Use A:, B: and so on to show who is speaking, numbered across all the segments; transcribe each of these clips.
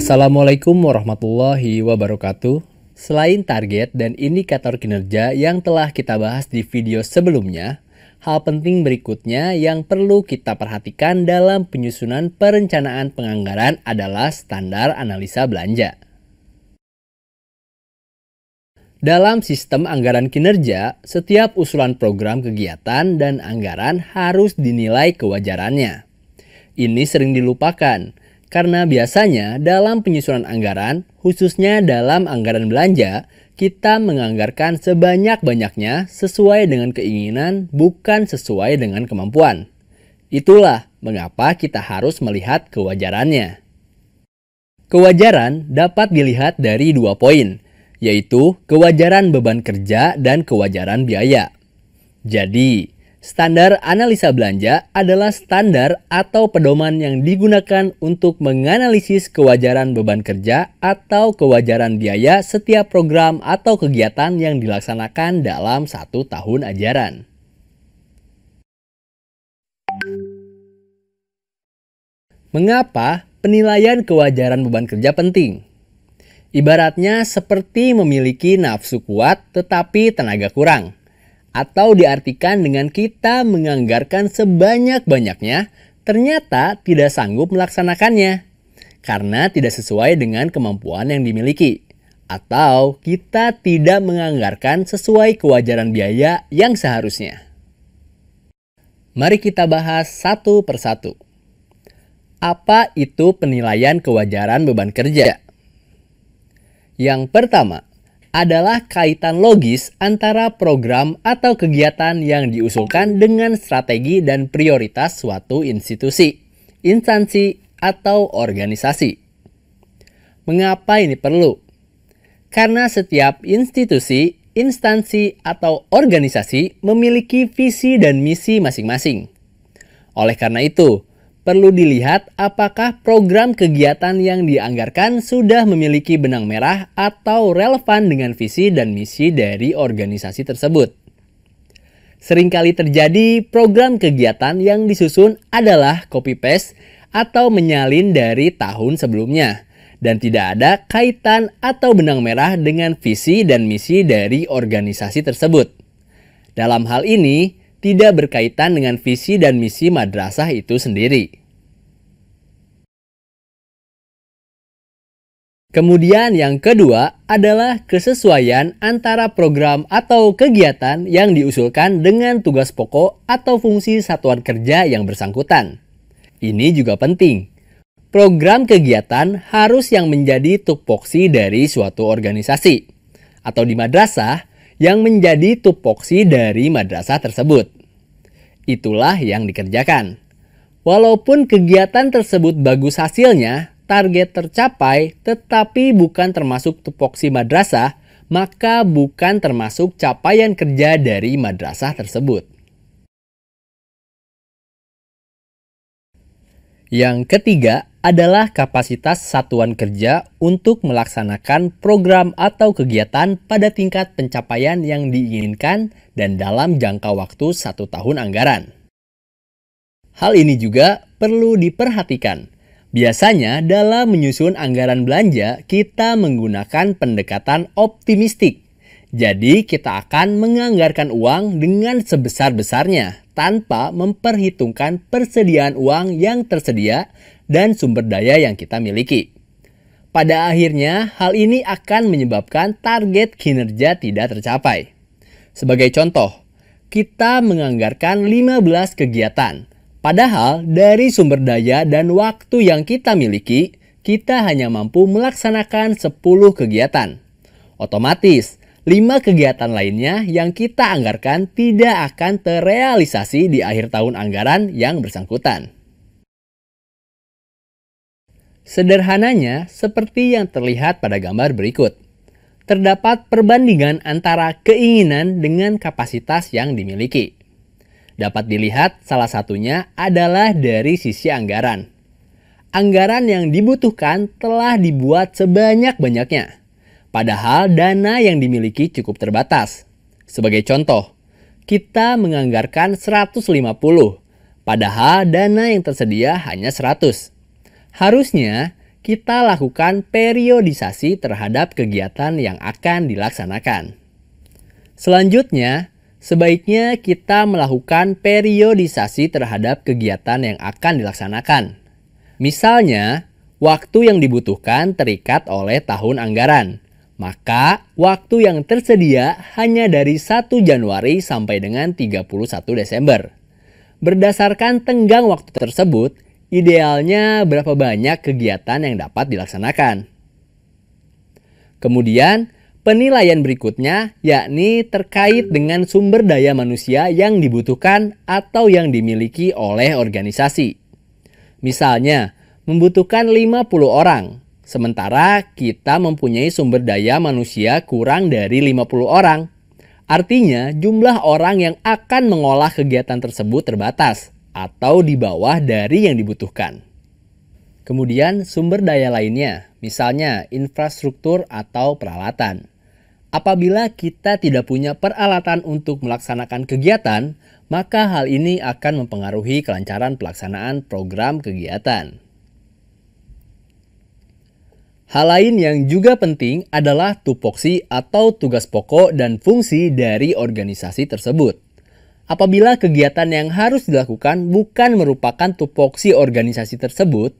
A: Assalamualaikum warahmatullahi wabarakatuh. Selain target dan indikator kinerja yang telah kita bahas di video sebelumnya, hal penting berikutnya yang perlu kita perhatikan dalam penyusunan perencanaan penganggaran adalah standar analisa belanja. Dalam sistem anggaran kinerja, setiap usulan program kegiatan dan anggaran harus dinilai kewajarannya. Ini sering dilupakan, karena biasanya dalam penyusunan anggaran, khususnya dalam anggaran belanja, kita menganggarkan sebanyak-banyaknya sesuai dengan keinginan, bukan sesuai dengan kemampuan. Itulah mengapa kita harus melihat kewajarannya. Kewajaran dapat dilihat dari 2 poin, yaitu kewajaran beban kerja dan kewajaran biaya. Jadi, standar analisa belanja adalah standar atau pedoman yang digunakan untuk menganalisis kewajaran beban kerja atau kewajaran biaya setiap program atau kegiatan yang dilaksanakan dalam 1 tahun ajaran. Mengapa penilaian kewajaran beban kerja penting? Ibaratnya seperti memiliki nafsu kuat tetapi tenaga kurang. Atau diartikan dengan kita menganggarkan sebanyak-banyaknya, ternyata tidak sanggup melaksanakannya. Karena tidak sesuai dengan kemampuan yang dimiliki. Atau kita tidak menganggarkan sesuai kewajaran biaya yang seharusnya. Mari kita bahas satu persatu. Apa itu penilaian kewajaran beban kerja? Yang pertama adalah kaitan logis antara program atau kegiatan yang diusulkan dengan strategi dan prioritas suatu institusi, instansi, atau organisasi. Mengapa ini perlu? Karena setiap institusi, instansi, atau organisasi memiliki visi dan misi masing-masing. Oleh karena itu, perlu dilihat apakah program kegiatan yang dianggarkan sudah memiliki benang merah atau relevan dengan visi dan misi dari organisasi tersebut. Seringkali terjadi program kegiatan yang disusun adalah copy-paste atau menyalin dari tahun sebelumnya, dan tidak ada kaitan atau benang merah dengan visi dan misi dari organisasi tersebut. Dalam hal ini, tidak berkaitan dengan visi dan misi madrasah itu sendiri. Kemudian yang kedua adalah kesesuaian antara program atau kegiatan yang diusulkan dengan tugas pokok atau fungsi satuan kerja yang bersangkutan. Ini juga penting. Program kegiatan harus yang menjadi tupoksi dari suatu organisasi, atau di madrasah yang menjadi tupoksi dari madrasah tersebut. Itulah yang dikerjakan. Walaupun kegiatan tersebut bagus hasilnya, target tercapai, tetapi bukan termasuk tupoksi madrasah, maka bukan termasuk capaian kerja dari madrasah tersebut. Yang ketiga adalah kapasitas satuan kerja untuk melaksanakan program atau kegiatan pada tingkat pencapaian yang diinginkan dan dalam jangka waktu 1 tahun anggaran. Hal ini juga perlu diperhatikan. Biasanya dalam menyusun anggaran belanja, kita menggunakan pendekatan optimistik. Jadi kita akan menganggarkan uang dengan sebesar-besarnya tanpa memperhitungkan persediaan uang yang tersedia dan sumber daya yang kita miliki. Pada akhirnya, hal ini akan menyebabkan target kinerja tidak tercapai. Sebagai contoh, kita menganggarkan 15 kegiatan. Padahal dari sumber daya dan waktu yang kita miliki, kita hanya mampu melaksanakan 10 kegiatan. Otomatis, 5 kegiatan lainnya yang kita anggarkan tidak akan terrealisasi di akhir tahun anggaran yang bersangkutan. Sederhananya, seperti yang terlihat pada gambar berikut. Terdapat perbandingan antara keinginan dengan kapasitas yang dimiliki. Dapat dilihat salah satunya adalah dari sisi anggaran. Anggaran yang dibutuhkan telah dibuat sebanyak-banyaknya. Padahal dana yang dimiliki cukup terbatas. Sebagai contoh, kita menganggarkan 150, padahal dana yang tersedia hanya 100. Harusnya kita lakukan periodisasi terhadap kegiatan yang akan dilaksanakan. Selanjutnya, sebaiknya kita melakukan periodisasi terhadap kegiatan yang akan dilaksanakan. Misalnya, waktu yang dibutuhkan terikat oleh tahun anggaran. Maka, waktu yang tersedia hanya dari 1 Januari sampai dengan 31 Desember. Berdasarkan tenggang waktu tersebut, idealnya berapa banyak kegiatan yang dapat dilaksanakan. Kemudian, penilaian berikutnya yakni terkait dengan sumber daya manusia yang dibutuhkan atau yang dimiliki oleh organisasi. Misalnya, membutuhkan 50 orang, sementara kita mempunyai sumber daya manusia kurang dari 50 orang. Artinya, jumlah orang yang akan mengolah kegiatan tersebut terbatas atau di bawah dari yang dibutuhkan. Kemudian, sumber daya lainnya, misalnya infrastruktur atau peralatan. Apabila kita tidak punya peralatan untuk melaksanakan kegiatan, maka hal ini akan mempengaruhi kelancaran pelaksanaan program kegiatan. Hal lain yang juga penting adalah tupoksi atau tugas pokok dan fungsi dari organisasi tersebut. Apabila kegiatan yang harus dilakukan bukan merupakan tupoksi organisasi tersebut,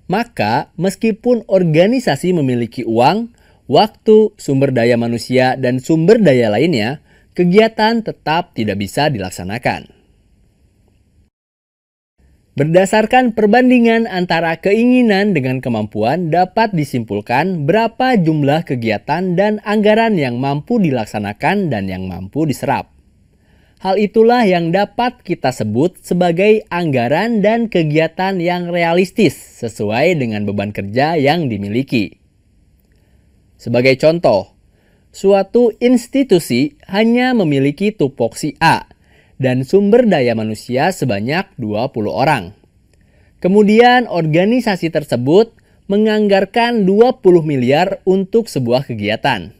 A: maka meskipun organisasi memiliki uang, waktu, sumber daya manusia, dan sumber daya lainnya, kegiatan tetap tidak bisa dilaksanakan. Berdasarkan perbandingan antara keinginan dengan kemampuan dapat disimpulkan berapa jumlah kegiatan dan anggaran yang mampu dilaksanakan dan yang mampu diserap. Hal itulah yang dapat kita sebut sebagai anggaran dan kegiatan yang realistis sesuai dengan beban kerja yang dimiliki. Sebagai contoh, suatu institusi hanya memiliki tupoksi A dan sumber daya manusia sebanyak 20 orang. Kemudian organisasi tersebut menganggarkan 20 miliar untuk sebuah kegiatan.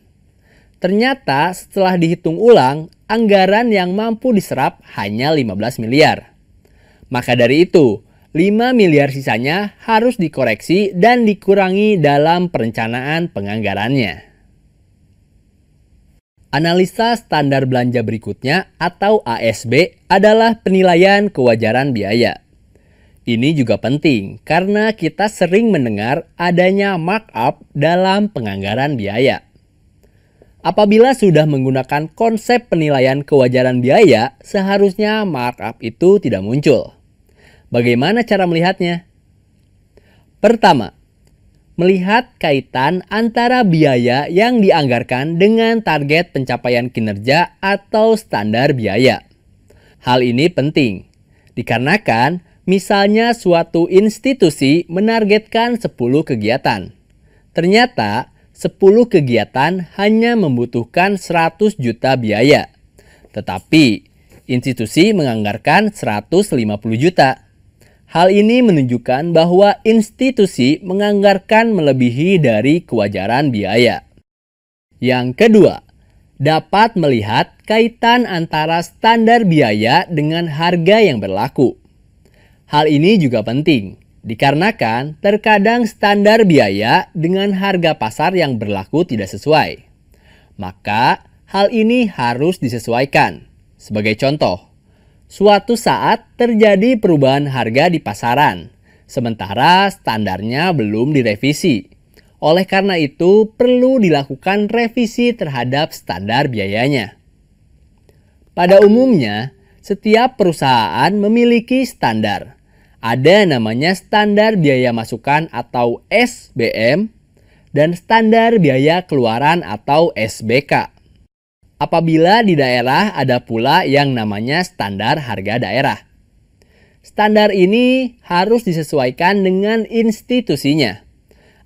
A: Ternyata setelah dihitung ulang, anggaran yang mampu diserap hanya 15 miliar. Maka dari itu, 5 miliar sisanya harus dikoreksi dan dikurangi dalam perencanaan penganggarannya. Analisa standar belanja berikutnya atau ASB adalah penilaian kewajaran biaya. Ini juga penting karena kita sering mendengar adanya markup dalam penganggaran biaya. Apabila sudah menggunakan konsep penilaian kewajaran biaya, seharusnya markup itu tidak muncul. Bagaimana cara melihatnya? Pertama, melihat kaitan antara biaya yang dianggarkan dengan target pencapaian kinerja atau standar biaya. Hal ini penting, dikarenakan misalnya suatu institusi menargetkan 10 kegiatan. Ternyata 10 kegiatan hanya membutuhkan 100 juta biaya, tetapi institusi menganggarkan 150 juta. Hal ini menunjukkan bahwa institusi menganggarkan melebihi dari kewajaran biaya. Yang kedua, dapat melihat kaitan antara standar biaya dengan harga yang berlaku. Hal ini juga penting, dikarenakan terkadang standar biaya dengan harga pasar yang berlaku tidak sesuai. Maka, hal ini harus disesuaikan. Sebagai contoh, suatu saat terjadi perubahan harga di pasaran, sementara standarnya belum direvisi. Oleh karena itu, perlu dilakukan revisi terhadap standar biayanya. Pada umumnya, setiap perusahaan memiliki standar. Ada namanya standar biaya masukan atau SBM dan standar biaya keluaran atau SBK. Apabila di daerah ada pula yang namanya standar harga daerah. Standar ini harus disesuaikan dengan institusinya.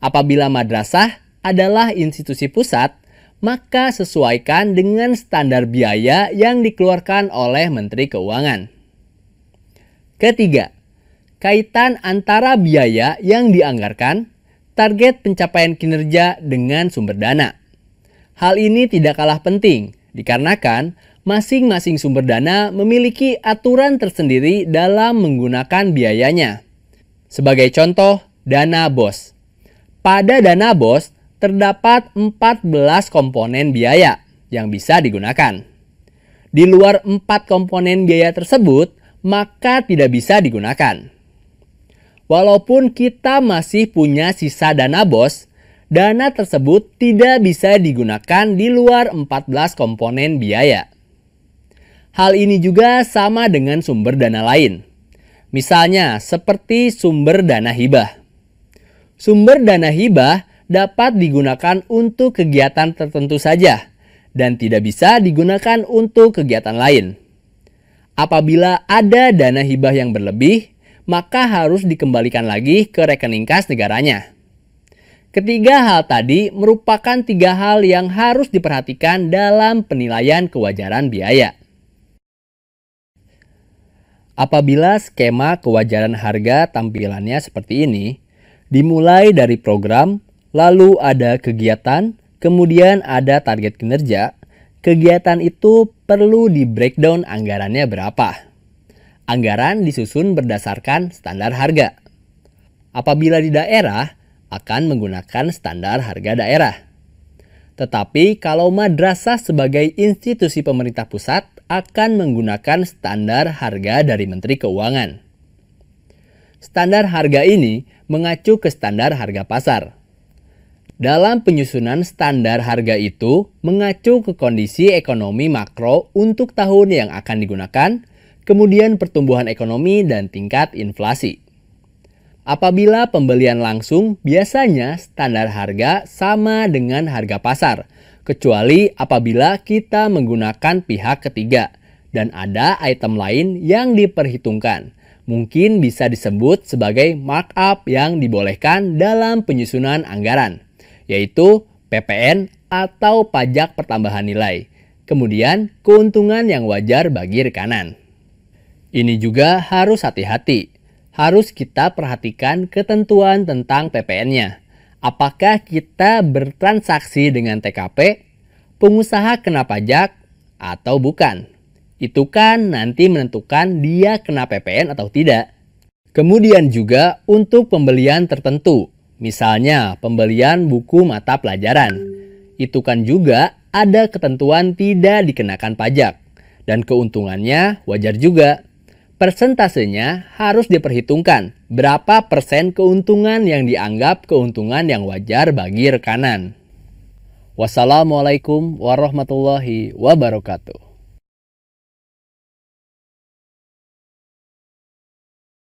A: Apabila madrasah adalah institusi pusat, maka sesuaikan dengan standar biaya yang dikeluarkan oleh Menteri Keuangan. Ketiga, kaitan antara biaya yang dianggarkan, target pencapaian kinerja dengan sumber dana. Hal ini tidak kalah penting, dikarenakan masing-masing sumber dana memiliki aturan tersendiri dalam menggunakan biayanya. Sebagai contoh, dana BOS. Pada dana BOS, terdapat 14 komponen biaya yang bisa digunakan. Di luar 4 komponen biaya tersebut, maka tidak bisa digunakan. Walaupun kita masih punya sisa dana BOS, dana tersebut tidak bisa digunakan di luar 14 komponen biaya. Hal ini juga sama dengan sumber dana lain. Misalnya seperti sumber dana hibah. Sumber dana hibah dapat digunakan untuk kegiatan tertentu saja dan tidak bisa digunakan untuk kegiatan lain. Apabila ada dana hibah yang berlebih, maka harus dikembalikan lagi ke rekening kas negaranya. Ketiga hal tadi merupakan 3 hal yang harus diperhatikan dalam penilaian kewajaran biaya. Apabila skema kewajaran harga tampilannya seperti ini, dimulai dari program, lalu ada kegiatan, kemudian ada target kinerja, kegiatan itu perlu di breakdown anggarannya berapa. Anggaran disusun berdasarkan standar harga. Apabila di daerah, akan menggunakan standar harga daerah. Tetapi kalau madrasah sebagai institusi pemerintah pusat akan menggunakan standar harga dari Menteri Keuangan. Standar harga ini mengacu ke standar harga pasar. Dalam penyusunan standar harga itu mengacu ke kondisi ekonomi makro untuk tahun yang akan digunakan, kemudian pertumbuhan ekonomi dan tingkat inflasi. Apabila pembelian langsung, biasanya standar harga sama dengan harga pasar, kecuali apabila kita menggunakan pihak ketiga dan ada item lain yang diperhitungkan. Mungkin bisa disebut sebagai markup yang dibolehkan dalam penyusunan anggaran, yaitu PPN atau pajak pertambahan nilai. Kemudian keuntungan yang wajar bagi rekanan. Ini juga harus hati-hati. Harus kita perhatikan ketentuan tentang PPN-nya. Apakah kita bertransaksi dengan TKP, pengusaha kena pajak, atau bukan? Itu kan nanti menentukan dia kena PPN atau tidak. Kemudian juga untuk pembelian tertentu, misalnya pembelian buku mata pelajaran. Itu kan juga ada ketentuan tidak dikenakan pajak, dan keuntungannya wajar juga. Persentasenya harus diperhitungkan berapa persen keuntungan yang dianggap keuntungan yang wajar bagi rekanan. Wassalamualaikum warahmatullahi wabarakatuh.